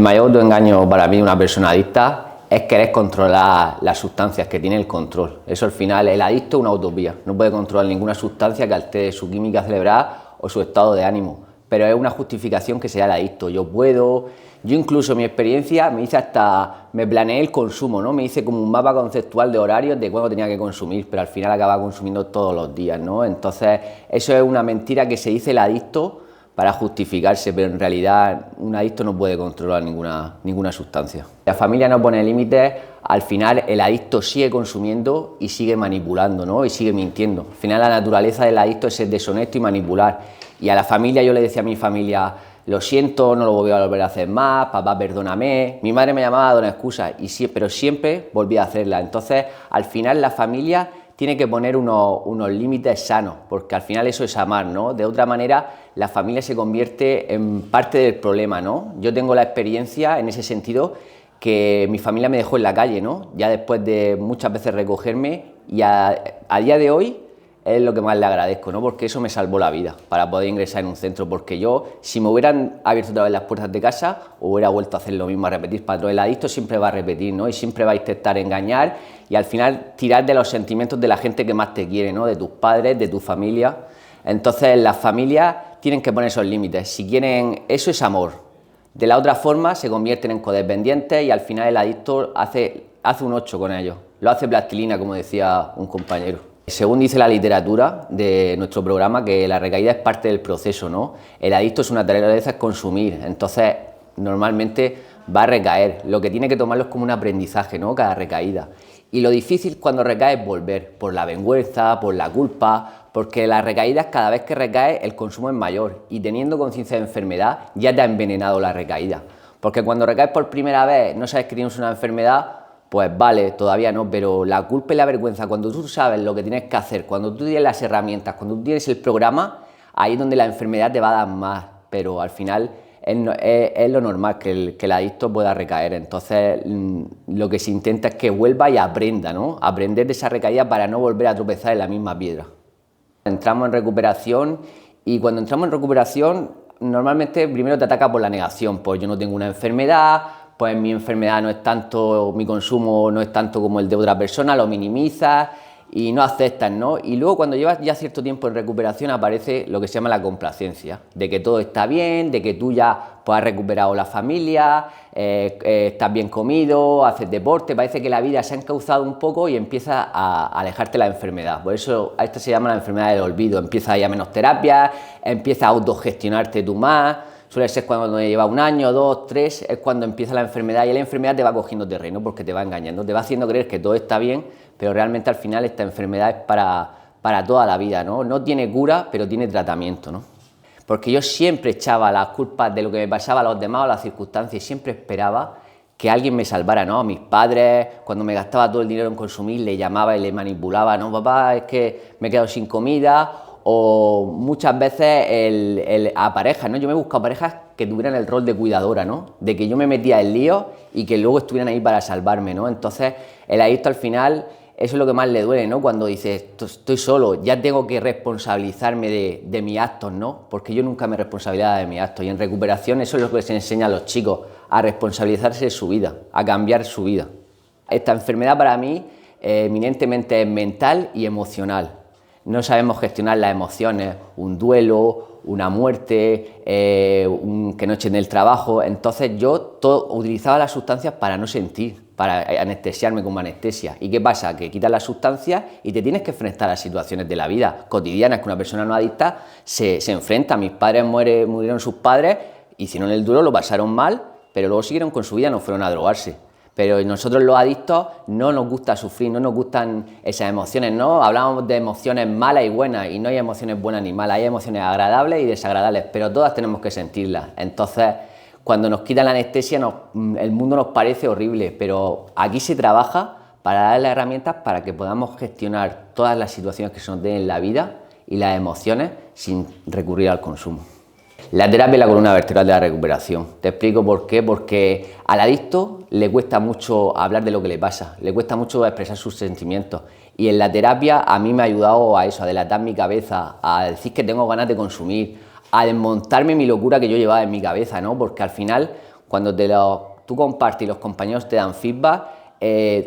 mayor autoengaño para mí de una persona adicta es querer controlar las sustancias, que tiene el control. Eso al final, el adicto es una utopía, no puede controlar ninguna sustancia que altere su química cerebral o su estado de ánimo, pero es una justificación que sea el adicto. Yo incluso mi experiencia me hice me planeé el consumo, ¿no? Me hice como un mapa conceptual de horarios de cuándo tenía que consumir, pero al final acababa consumiendo todos los días, ¿no? Entonces, eso es una mentira que se dice el adicto para justificarse, pero en realidad un adicto no puede controlar ninguna sustancia. La familia no pone límites, al final el adicto sigue consumiendo y sigue manipulando, ¿no? Y sigue mintiendo. Al final la naturaleza del adicto es ser deshonesto y manipular. Y a la familia, yo le decía a mi familia, lo siento, no lo voy a volver a hacer más, papá, perdóname. Mi madre me llamaba a dar una excusa, pero siempre volvía a hacerla. Entonces, al final la familia tiene que poner unos límites sanos, porque al final eso es amar, ¿no? De otra manera, la familia se convierte en parte del problema, ¿no? Yo tengo la experiencia en ese sentido que mi familia me dejó en la calle, ¿no? Ya después de muchas veces recogerme, y a día de hoy es lo que más le agradezco, ¿no? Porque eso me salvó la vida para poder ingresar en un centro, porque yo, si me hubieran abierto otra vez las puertas de casa, hubiera vuelto a hacer lo mismo, a repetir patrón. El adicto siempre va a repetir, ¿no? Y siempre va a intentar engañar y al final tirar de los sentimientos de la gente que más te quiere, ¿no? De tus padres, de tu familia. Entonces las familias tienen que poner esos límites. Si quieren, eso es amor. De la otra forma se convierten en codependientes y al final el adicto hace un 8 con ellos. Lo hace plastilina, como decía un compañero. Según dice la literatura de nuestro programa, que la recaída es parte del proceso, ¿no? El adicto es una naturaleza, es consumir, entonces normalmente va a recaer. Lo que tiene que tomarlo es como un aprendizaje, ¿no? Cada recaída. Y lo difícil cuando recae es volver, por la vergüenza, por la culpa, porque las recaídas, cada vez que recae, el consumo es mayor y teniendo conciencia de enfermedad ya te ha envenenado la recaída. Porque cuando recaes por primera vez, no sabes que tienes una enfermedad, pues vale, todavía no, pero la culpa y la vergüenza, cuando tú sabes lo que tienes que hacer, cuando tú tienes las herramientas, cuando tú tienes el programa, ahí es donde la enfermedad te va a dar más, pero al final es lo normal que el adicto pueda recaer. Entonces lo que se intenta es que vuelva y aprenda, ¿no? Aprender de esa recaída para no volver a tropezar en la misma piedra. Entramos en recuperación y cuando entramos en recuperación normalmente primero te ataca por la negación, pues yo no tengo una enfermedad, pues mi enfermedad no es tanto, mi consumo no es tanto como el de otra persona, lo minimizas y no aceptas, ¿no? Y luego cuando llevas ya cierto tiempo en recuperación aparece lo que se llama la complacencia, de que todo está bien, de que tú ya pues, has recuperado la familia, estás bien comido, haces deporte, parece que la vida se ha encauzado un poco y empieza a alejarte de la enfermedad. Por eso a esta se llama la enfermedad del olvido, empieza a ir a menos terapia, empieza a autogestionarte tú más. Suele ser cuando lleva 1 año, 2, 3, es cuando empieza la enfermedad y la enfermedad te va cogiendo terreno porque te va engañando, te va haciendo creer que todo está bien, pero realmente al final esta enfermedad es para toda la vida, ¿no? No tiene cura, pero tiene tratamiento, ¿no? Porque yo siempre echaba las culpas de lo que me pasaba a los demás o a las circunstancias y siempre esperaba que alguien me salvara, ¿no? A mis padres, cuando me gastaba todo el dinero en consumir, le llamaba y le manipulaba, ¿no? Papá, es que me he quedado sin comida. O muchas veces a parejas, ¿no? Yo me he buscado parejas que tuvieran el rol de cuidadora, ¿no? De que yo me metía en líos y que luego estuvieran ahí para salvarme, ¿no? Entonces, el adicto al final, eso es lo que más le duele, ¿no? Cuando dices, estoy solo, ya tengo que responsabilizarme de mis actos, ¿no? Porque yo nunca me responsabilizaba de mis actos. Y en recuperación eso es lo que se enseña a los chicos, a responsabilizarse de su vida, a cambiar su vida. Esta enfermedad para mí eminentemente es mental y emocional. No sabemos gestionar las emociones, un duelo, una muerte, que no echen el trabajo. Entonces yo utilizaba las sustancias para no sentir, para anestesiarme como anestesia. ¿Y qué pasa? Que quitas las sustancias y te tienes que enfrentar a situaciones de la vida cotidianas que una persona no adicta se enfrenta. Mis padres murieron sus padres, hicieron el duelo, lo pasaron mal, pero luego siguieron con su vida, no fueron a drogarse. Pero nosotros los adictos no nos gusta sufrir, no nos gustan esas emociones, ¿no? Hablamos de emociones malas y buenas y no hay emociones buenas ni malas, hay emociones agradables y desagradables, pero todas tenemos que sentirlas. Entonces, cuando nos quitan la anestesia, el mundo nos parece horrible, pero aquí se trabaja para dar las herramientas para que podamos gestionar todas las situaciones que se nos den en la vida y las emociones sin recurrir al consumo. La terapia es la columna vertebral de la recuperación. Te explico por qué. Porque al adicto le cuesta mucho hablar de lo que le pasa, le cuesta mucho expresar sus sentimientos. Y en la terapia a mí me ha ayudado a eso, a delatar mi cabeza, a decir que tengo ganas de consumir, a desmontarme mi locura que yo llevaba en mi cabeza, ¿no? Porque al final, Cuando tú compartes y los compañeros te dan feedback,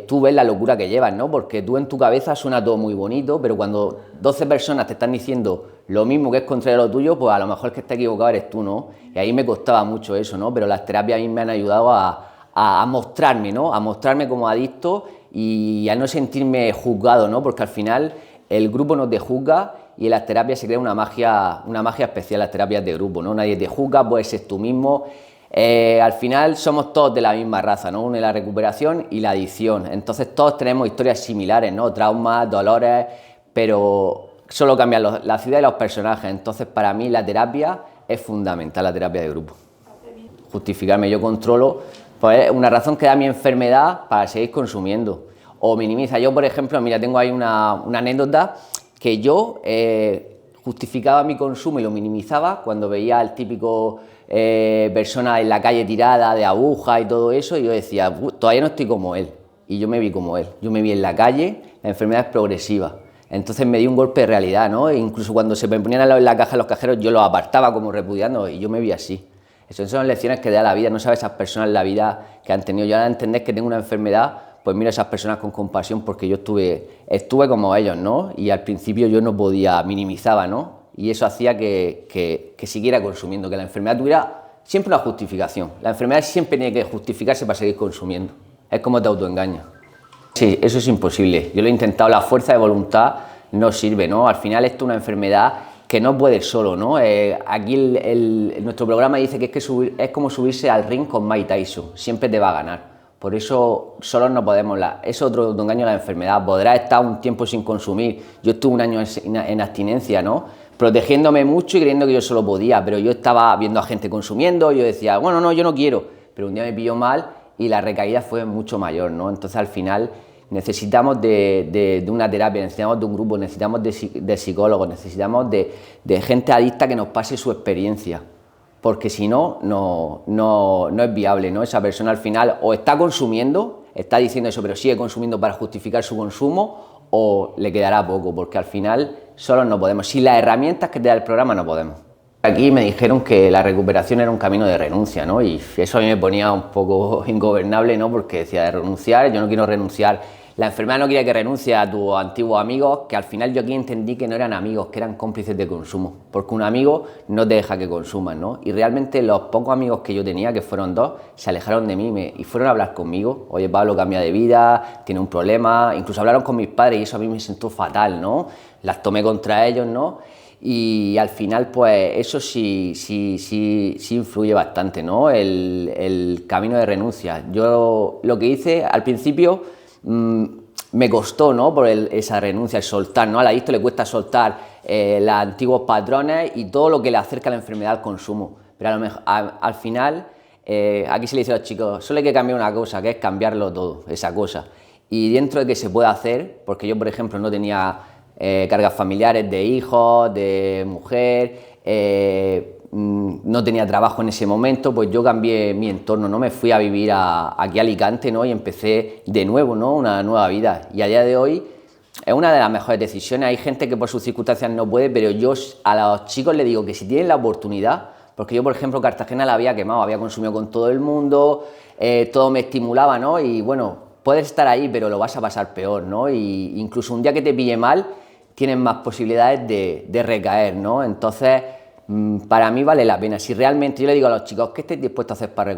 tú ves la locura que llevas, ¿no? Porque tú en tu cabeza suena todo muy bonito, pero cuando 12 personas te están diciendo lo mismo que es contrario a lo tuyo, pues a lo mejor el que está equivocado eres tú, ¿no? Y ahí me costaba mucho eso, ¿no? Pero las terapias a mí me han ayudado a mostrarme, ¿no? A mostrarme como adicto y a no sentirme juzgado, ¿no? Porque al final el grupo no te juzga y en las terapias se crea una magia especial, las terapias de grupo, ¿no? Nadie te juzga, puedes ser tú mismo. Al final somos todos de la misma raza, ¿no? Una es la recuperación y la adicción. Entonces todos tenemos historias similares, ¿no? Traumas, dolores, pero solo cambian la ciudad y los personajes. Entonces para mí la terapia es fundamental, la terapia de grupo. Justificarme, yo controlo, pues es una razón que da mi enfermedad para seguir consumiendo. O minimiza. Yo, por ejemplo, mira, tengo ahí una anécdota que yo justificaba mi consumo y lo minimizaba cuando veía al típico persona en la calle tirada de agujas y todo eso, y yo decía, todavía no estoy como él. Y yo me vi como él. Yo me vi en la calle, la enfermedad es progresiva. Entonces me di un golpe de realidad, ¿no? E incluso cuando se me ponían al lado en la caja los cajeros, yo los apartaba como repudiando y yo me vi así. Esas son lecciones que da la vida, no sabes esas personas en la vida que han tenido. Yo ahora entender que tengo una enfermedad, pues miro a esas personas con compasión porque yo estuve como ellos, ¿no? Y al principio yo no podía, minimizaba, ¿no? Y eso hacía que siguiera consumiendo, que la enfermedad tuviera siempre una justificación. La enfermedad siempre tiene que justificarse para seguir consumiendo. Es como te autoengañas. Sí, eso es imposible. Yo lo he intentado, la fuerza de voluntad no sirve, ¿no? Al final esto es una enfermedad que no puedes solo, ¿no? Aquí nuestro programa dice que es como subirse al ring con Mike Tyson, siempre te va a ganar. Por eso solos no podemos, es otro engaño de la enfermedad. Podrás estar un tiempo sin consumir. Yo estuve un año en abstinencia, ¿no? Protegiéndome mucho y creyendo que yo solo podía, pero yo estaba viendo a gente consumiendo, yo decía, bueno, no, yo no quiero, pero un día me pilló mal y la recaída fue mucho mayor, ¿no? Entonces al final necesitamos de una terapia, necesitamos de un grupo, necesitamos de psicólogos, necesitamos de gente adicta que nos pase su experiencia, porque si no, no es viable, ¿no? Esa persona al final o está consumiendo, está diciendo eso, pero sigue consumiendo para justificar su consumo, o le quedará poco, porque al final solos no podemos. Sin las herramientas que te da el programa no podemos. Aquí me dijeron que la recuperación era un camino de renuncia, ¿no? Y eso a mí me ponía un poco ingobernable, ¿no? Porque decía, de renunciar, yo no quiero renunciar. La enfermedad no quiere que renuncie a tus antiguos amigos, que al final yo aquí entendí que no eran amigos, que eran cómplices de consumo, porque un amigo no te deja que consumas, ¿no? Y realmente los pocos amigos que yo tenía, que fueron 2, se alejaron de mí y fueron a hablar conmigo. Oye, Pablo cambia de vida, tiene un problema, incluso hablaron con mis padres y eso a mí me sentó fatal, ¿no? Las tomé contra ellos, ¿no? Y al final, pues eso sí influye bastante, ¿no? El camino de renuncia. Yo lo que hice al principio me costó, ¿no? Por esa renuncia, el soltar, ¿no? Al adicto le cuesta soltar los antiguos patrones y todo lo que le acerca a la enfermedad al consumo. Pero a lo mejor, al final, aquí se le dice a los chicos, solo hay que cambiar una cosa, que es cambiarlo todo, esa cosa. Y dentro de que se puede hacer, porque yo, por ejemplo, no tenía cargas familiares de hijos, de mujer, no tenía trabajo en ese momento, pues yo cambié mi entorno, ¿no? Me fui a vivir aquí a Alicante, ¿no? Y empecé de nuevo, ¿no? Una nueva vida. Y a día de hoy es una de las mejores decisiones. Hay gente que por sus circunstancias no puede, pero yo a los chicos les digo que si tienen la oportunidad, porque yo, por ejemplo, Cartagena la había quemado, había consumido con todo el mundo, todo me estimulaba, ¿no? Y bueno, puedes estar ahí, pero lo vas a pasar peor, ¿no? Y incluso un día que te pille mal, tienes más posibilidades de recaer, ¿no? Entonces, para mí vale la pena. Si realmente yo le digo a los chicos, ¿qué estáis dispuestos a hacer para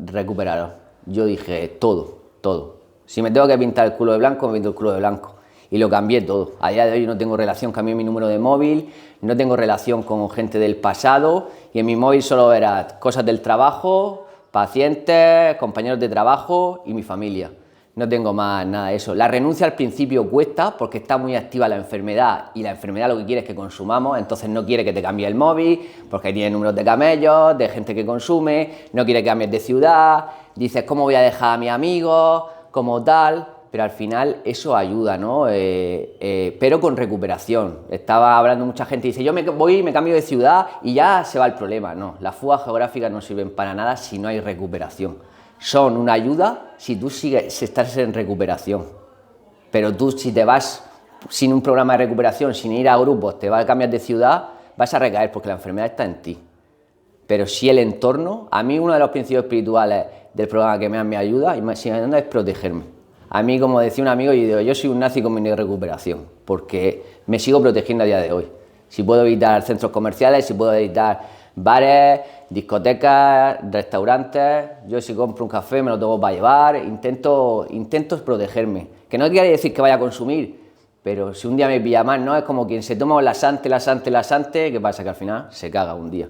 recuperaros? Yo dije, todo. Si me tengo que pintar el culo de blanco, me pinto el culo de blanco. Y lo cambié todo. A día de hoy no tengo relación, cambié mi número de móvil, no tengo relación con gente del pasado y en mi móvil solo era cosas del trabajo, pacientes, compañeros de trabajo y mi familia. No tengo más nada de eso. La renuncia al principio cuesta porque está muy activa la enfermedad y la enfermedad lo que quiere es que consumamos, entonces no quiere que te cambie el móvil porque tiene números de camellos, de gente que consume, no quiere que cambies de ciudad, dices ¿cómo voy a dejar a mis amigos? Como tal, pero al final eso ayuda, ¿no? Pero con recuperación. Estaba hablando mucha gente y dice yo me voy y me cambio de ciudad y ya se va el problema. No, las fugas geográficas no sirven para nada si no hay recuperación. Son una ayuda si tú estás en recuperación, pero tú si te vas sin un programa de recuperación, sin ir a grupos, te vas a cambiar de ciudad, vas a recaer porque la enfermedad está en ti. pero sí el entorno. A mí uno de los principios espirituales del programa que más me ayuda y más es protegerme. A mí, como decía un amigo, yo soy un nazi con mi recuperación, porque me sigo protegiendo a día de hoy. Si puedo evitar centros comerciales, si puedo evitar bares, discotecas, restaurantes, yo si compro un café me lo tengo para llevar, intento protegerme. Que no quiere decir que vaya a consumir, pero si un día me pilla mal, ¿no? Es como quien se toma laxante, ¿qué pasa? Que al final se caga un día.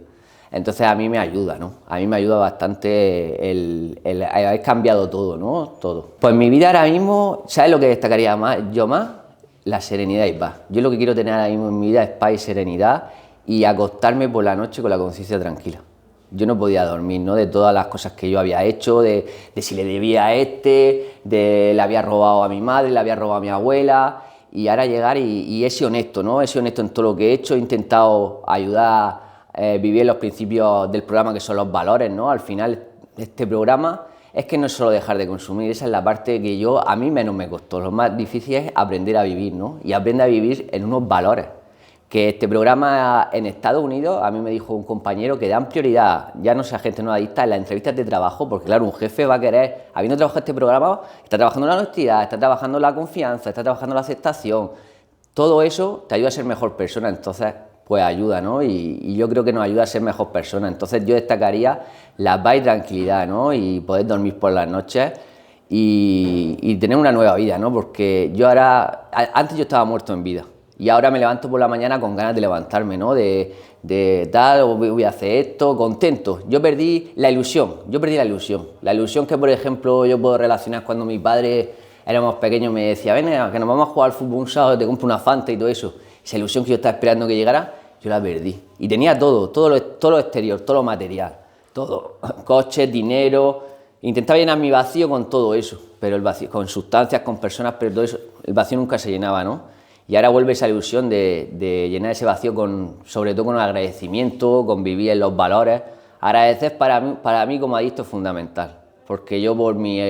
Entonces a mí me ayuda, ¿no? A mí me ayuda bastante el haber cambiado todo, ¿no? Todo. Pues mi vida ahora mismo, ¿sabes lo que destacaría más? La serenidad y paz. Yo lo que quiero tener ahora mismo en mi vida es paz y serenidad y acostarme por la noche con la conciencia tranquila. Yo no podía dormir, ¿no? De todas las cosas que yo había hecho, de si le debía a de le había robado a mi madre, le había robado a mi abuela, y ahora llegar y he sido honesto, ¿no? He sido honesto en todo lo que he hecho, he intentado ayudar, vivir los principios del programa, que son los valores, ¿no? Al final, este programa es que no es solo dejar de consumir, esa es la parte que a mí menos me costó. Lo más difícil es aprender a vivir, ¿no? Y aprender a vivir en unos valores. Que este programa en Estados Unidos, a mí me dijo un compañero que dan prioridad, ya no sea gente no adicta, en las entrevistas de trabajo, porque claro, un jefe va a querer, habiendo trabajado este programa, está trabajando la honestidad, está trabajando la confianza, está trabajando la aceptación, todo eso te ayuda a ser mejor persona, entonces pues ayuda, ¿no? Y yo creo que nos ayuda a ser mejor persona, entonces yo destacaría la paz y tranquilidad, ¿no? Y poder dormir por las noches y tener una nueva vida, ¿no? Porque yo antes yo estaba muerto en vida. Y ahora me levanto por la mañana con ganas de levantarme, ¿no? De voy a hacer esto, contento. Yo perdí la ilusión. La ilusión que, por ejemplo, yo puedo relacionar cuando mi padre éramos pequeños, me decía, ven, que nos vamos a jugar al fútbol un sábado, te compro una Fanta y todo eso. Esa ilusión que yo estaba esperando que llegara, yo la perdí. Y tenía todo lo exterior, todo lo material, todo. Coches, dinero. Intentaba llenar mi vacío con todo eso, pero el vacío, con sustancias, con personas, pero todo eso, el vacío nunca se llenaba, ¿no? Y ahora vuelve esa ilusión de llenar ese vacío sobre todo con el agradecimiento, con vivir en los valores. Agradecer para mí como adicto es fundamental, porque yo por mi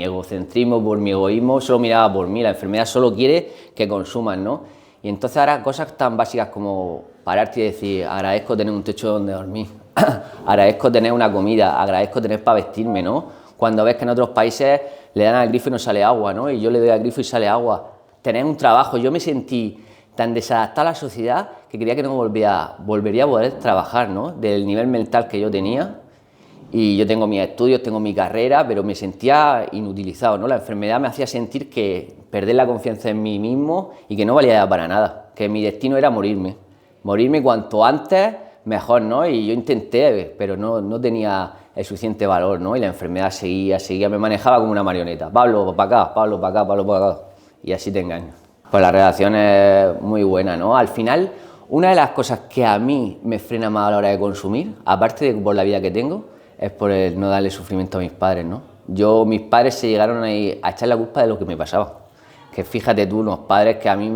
egocentrismo, por mi egoísmo, solo miraba por mí. La enfermedad solo quiere que consuman, ¿no? Y entonces ahora cosas tan básicas como pararte y decir, agradezco tener un techo donde dormir, agradezco tener una comida, agradezco tener para vestirme, ¿no? Cuando ves que en otros países le dan al grifo y no sale agua, ¿no? Y yo le doy al grifo y sale agua. Tener un trabajo, yo me sentí tan desadaptado a la sociedad que creía que no volvería a poder trabajar, ¿no? Del nivel mental que yo tenía. Y yo tengo mis estudios, tengo mi carrera, pero me sentía inutilizado, ¿no? La enfermedad me hacía sentir que perder la confianza en mí mismo y que no valía para nada, que mi destino era morirme cuanto antes mejor, ¿no? Y yo intenté, pero no tenía el suficiente valor, ¿no? Y la enfermedad seguía, me manejaba como una marioneta. Pablo para acá, Pablo para acá, Pablo para acá. Y así te engaño. Pues la relación es muy buena, ¿no? Al final, una de las cosas que a mí me frena más a la hora de consumir, aparte de por la vida que tengo, es por el no darle sufrimiento a mis padres, ¿no? Mis padres se llegaron a echar la culpa de lo que me pasaba. Que fíjate tú, unos padres que a mí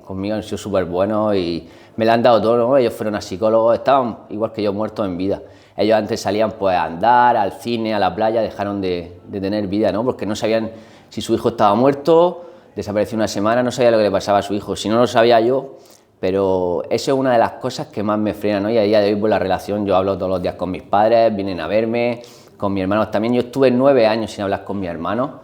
conmigo han sido súper buenos y me lo han dado todo, ¿no? Ellos fueron a psicólogos, estaban igual que yo muertos en vida. Ellos antes salían pues a andar, al cine, a la playa, dejaron de tener vida, ¿no? Porque no sabían si su hijo estaba muerto, desapareció una semana, no sabía lo que le pasaba a su hijo, si no lo sabía yo, pero eso es una de las cosas que más me frena, ¿no? Y a día de hoy, por la relación, yo hablo todos los días con mis padres, vienen a verme, con mis hermanos también. Yo estuve 9 años sin hablar con mi hermano,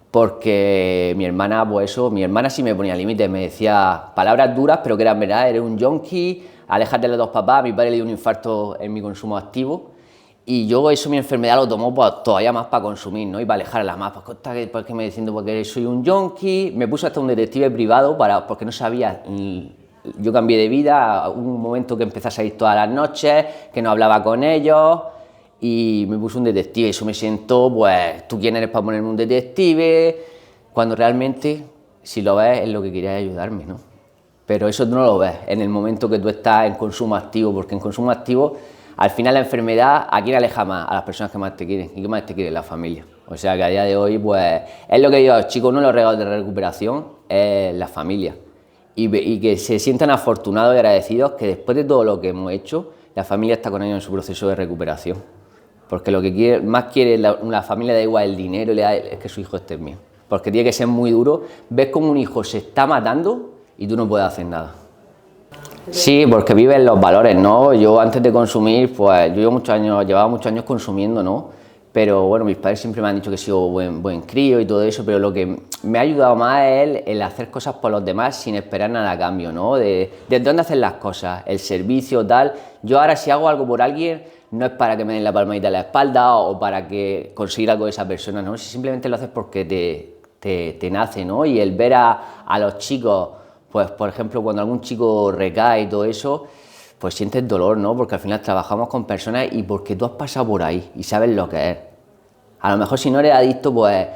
porque mi hermana, mi hermana sí me ponía límites, me decía palabras duras, pero que eran verdad, eres un yonki, aléjate de los dos papás. A mi padre le dio un infarto en mi consumo activo. Y yo mi enfermedad lo tomó pues, todavía más para consumir, ¿no? Y para alejarla más, porque me diciendo porque soy un yonki. Me puso hasta un detective privado porque no sabía. Yo cambié de vida, hubo un momento que empecé a salir todas las noches, que no hablaba con ellos, y me puso un detective. Eso me sentó, pues, ¿tú quién eres para ponerme un detective? Cuando realmente, si lo ves, es lo que quería ayudarme, ¿no? Pero eso tú no lo ves en el momento que tú estás en consumo activo, porque en consumo activo, al final la enfermedad, ¿a quién aleja más? A las personas que más te quieren. ¿Y qué más te quiere? La familia. O sea que a día de hoy, pues, es lo que digo a los chicos, uno de los regalos de recuperación es la familia. Y que se sientan afortunados y agradecidos que después de todo lo que hemos hecho, la familia está con ellos en su proceso de recuperación. Porque lo que más quiere la familia, da igual el dinero, es que su hijo esté bien. Porque tiene que ser muy duro. Ves como un hijo se está matando y tú no puedes hacer nada. Sí, porque viven los valores, ¿no? Yo antes de consumir, pues yo llevaba muchos años consumiendo, ¿no? Pero bueno, mis padres siempre me han dicho que he sido buen crío y todo eso, pero lo que me ha ayudado más es el hacer cosas por los demás sin esperar nada a cambio, ¿no? De dónde hacer las cosas, el servicio, tal. Yo ahora si hago algo por alguien, no es para que me den la palmadita en la espalda o para que conseguir algo de esa persona, ¿no? Si simplemente lo haces porque te nace, ¿no? Y el ver a los chicos, pues por ejemplo, cuando algún chico recae y todo eso, pues sientes dolor, ¿no? Porque al final trabajamos con personas y porque tú has pasado por ahí y sabes lo que es. A lo mejor si no eres adicto, pues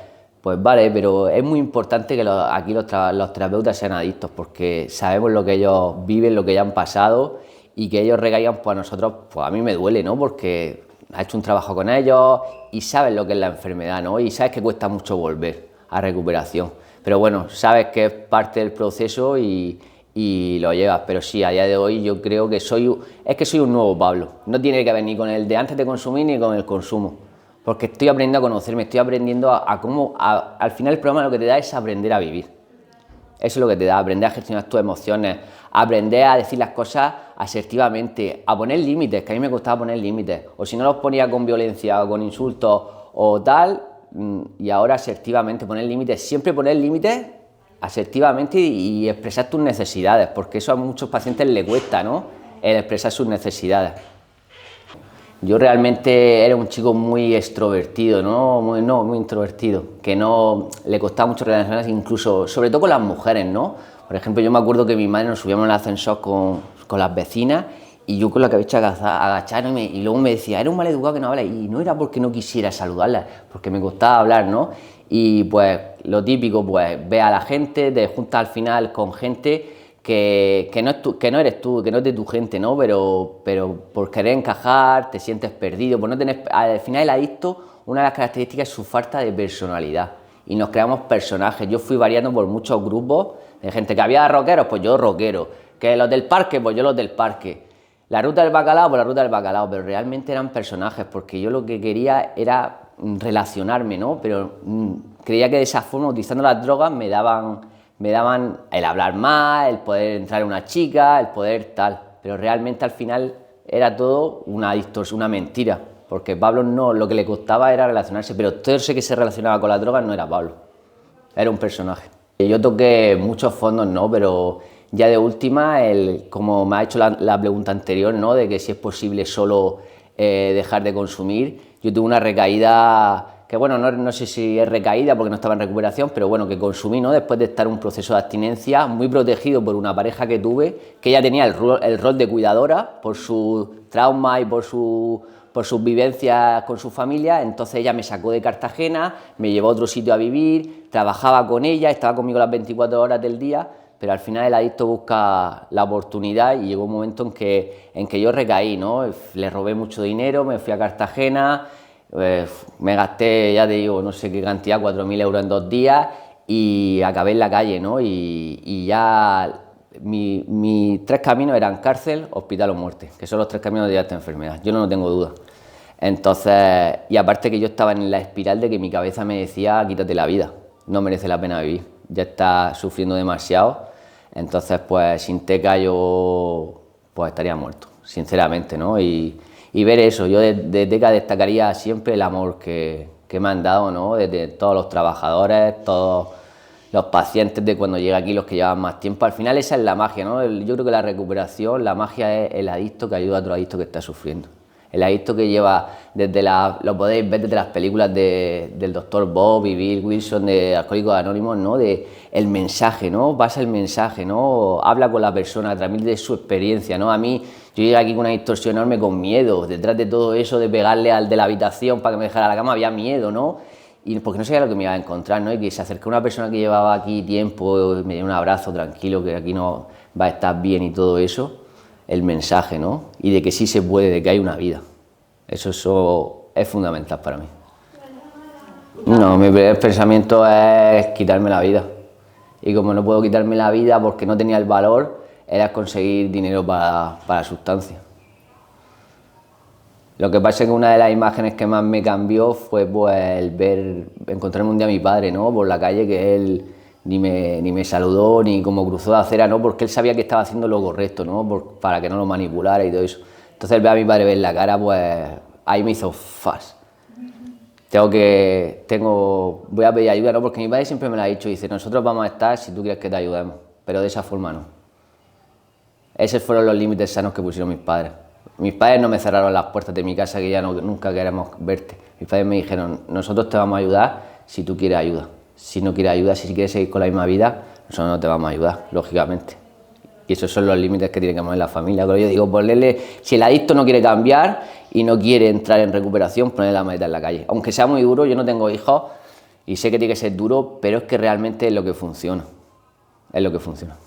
vale, pero es muy importante que aquí los terapeutas sean adictos porque sabemos lo que ellos viven, lo que ya han pasado y que ellos recaigan, pues a nosotros, pues a mí me duele, ¿no? Porque has hecho un trabajo con ellos y sabes lo que es la enfermedad, ¿no? Y sabes que cuesta mucho volver a recuperación. Pero bueno, sabes que es parte del proceso y lo llevas. Pero sí, a día de hoy yo creo que soy un nuevo Pablo. No tiene que ver ni con el de antes de consumir ni con el consumo. Porque estoy aprendiendo a conocerme, estoy aprendiendo a cómo... al final el programa lo que te da es aprender a vivir. Eso es lo que te da, aprender a gestionar tus emociones, aprender a decir las cosas asertivamente, a poner límites, que a mí me costaba poner límites. O si no los ponía con violencia o con insultos o tal, y ahora asertivamente poner límites, siempre poner límites asertivamente y expresar tus necesidades, porque eso a muchos pacientes les cuesta, ¿no? El expresar sus necesidades. Yo realmente era un chico muy extrovertido, ¿no? Muy introvertido, que no le costaba mucho relacionarse, incluso, sobre todo con las mujeres, ¿no? Por ejemplo, yo me acuerdo que mi madre nos subíamos al ascensor con las vecinas y yo con la cabeza agachada y luego me decía, eres un maleducado que no habla, y no era porque no quisiera saludarla, porque me costaba hablar, ¿no? Y pues lo típico, pues ve a la gente, te juntas al final con gente que no eres tú, que no es de tu gente, ¿no? Pero por querer encajar, te sientes perdido, por no tener... Al final el adicto, una de las características es su falta de personalidad. Y nos creamos personajes. Yo fui variando por muchos grupos de gente que había rockeros, pues yo rockero. Que los del parque, pues yo los del parque. La ruta del bacalao, pues la ruta del bacalao. Pero realmente eran personajes, porque yo lo que quería era relacionarme, ¿no? Pero creía que de esa forma, utilizando las drogas, me daban el hablar más, el poder entrar en una chica, el poder tal. Pero realmente al final era todo una distorsión, una mentira. Porque Pablo no, lo que le costaba era relacionarse, pero todo ese que se relacionaba con las drogas no era Pablo, era un personaje. Yo toqué muchos fondos, ¿no? Pero ya de última, como me ha hecho la pregunta anterior, ¿no? De que si es posible solo dejar de consumir, yo tuve una recaída que bueno, no sé si es recaída porque no estaba en recuperación, pero bueno, que consumí, ¿no? Después de estar en un proceso de abstinencia, muy protegido por una pareja que tuve, que ella tenía el rol de cuidadora por su trauma y por sus vivencias con su familia. Entonces ella me sacó de Cartagena, me llevó a otro sitio a vivir, trabajaba con ella, estaba conmigo las 24 horas del día, pero al final el adicto busca la oportunidad y llegó un momento en que yo recaí, ¿no? Le robé mucho dinero, me fui a Cartagena, me gasté, ya te digo, no sé qué cantidad, 4.000 euros en 2 días y acabé en la calle, ¿no? Y ya mis 3 caminos eran cárcel, hospital o muerte, que son los 3 caminos de esta enfermedad, yo no tengo duda. Entonces, y aparte que yo estaba en la espiral de que mi cabeza me decía, quítate la vida, no merece la pena vivir, ya estás sufriendo demasiado, entonces pues sin teca yo pues estaría muerto, sinceramente, ¿no? Y ver eso, yo de Teca destacaría siempre el amor que me han dado, ¿no? Desde todos los trabajadores, todos los pacientes de cuando llega aquí, los que llevan más tiempo. Al final esa es la magia, ¿no? Yo creo que la recuperación, la magia es el adicto que ayuda a otro adicto que está sufriendo. El adicto que lleva lo podéis ver desde las películas del Dr. Bob y Bill Wilson de Alcohólicos Anónimos, ¿no? De el mensaje, ¿no? Pasa el mensaje, ¿no? Habla con la persona, transmite su experiencia, ¿no? A mí, yo llegué aquí con una distorsión enorme con miedo. Detrás de todo eso de pegarle al de la habitación para que me dejara la cama había miedo, ¿no? Y porque no sabía lo que me iba a encontrar, ¿no? Y que se acercó una persona que llevaba aquí tiempo, me dio un abrazo tranquilo, que aquí no va a estar bien y todo eso. El mensaje, ¿no? Y de que sí se puede, de que hay una vida. Eso es fundamental para mí. No, mi primer pensamiento es quitarme la vida. Y como no puedo quitarme la vida porque no tenía el valor, era conseguir dinero para la sustancia. Lo que pasa es que una de las imágenes que más me cambió fue pues encontrarme un día a mi padre, ¿no? Por la calle, que él ni me saludó, ni como cruzó la acera, ¿no? Porque él sabía que estaba haciendo lo correcto, ¿no? Para que no lo manipulara y todo eso. Entonces, ver a mi padre ver la cara, pues ahí me hizo fas. Voy a pedir ayuda, ¿no? Porque mi padre siempre me lo ha dicho, dice, nosotros vamos a estar si tú quieres que te ayudemos, pero de esa forma no. Esos fueron los límites sanos que pusieron mis padres. Mis padres no me cerraron las puertas de mi casa que ya nunca queremos verte. Mis padres me dijeron, nosotros te vamos a ayudar si tú quieres ayuda. Si no quieres ayuda, si quieres seguir con la misma vida, nosotros no te vamos a ayudar, lógicamente. Y esos son los límites que tiene que poner la familia. Pero yo digo, si el adicto no quiere cambiar y no quiere entrar en recuperación, ponerle la maleta en la calle. Aunque sea muy duro, yo no tengo hijos y sé que tiene que ser duro, pero es que realmente es lo que funciona. Es lo que funciona.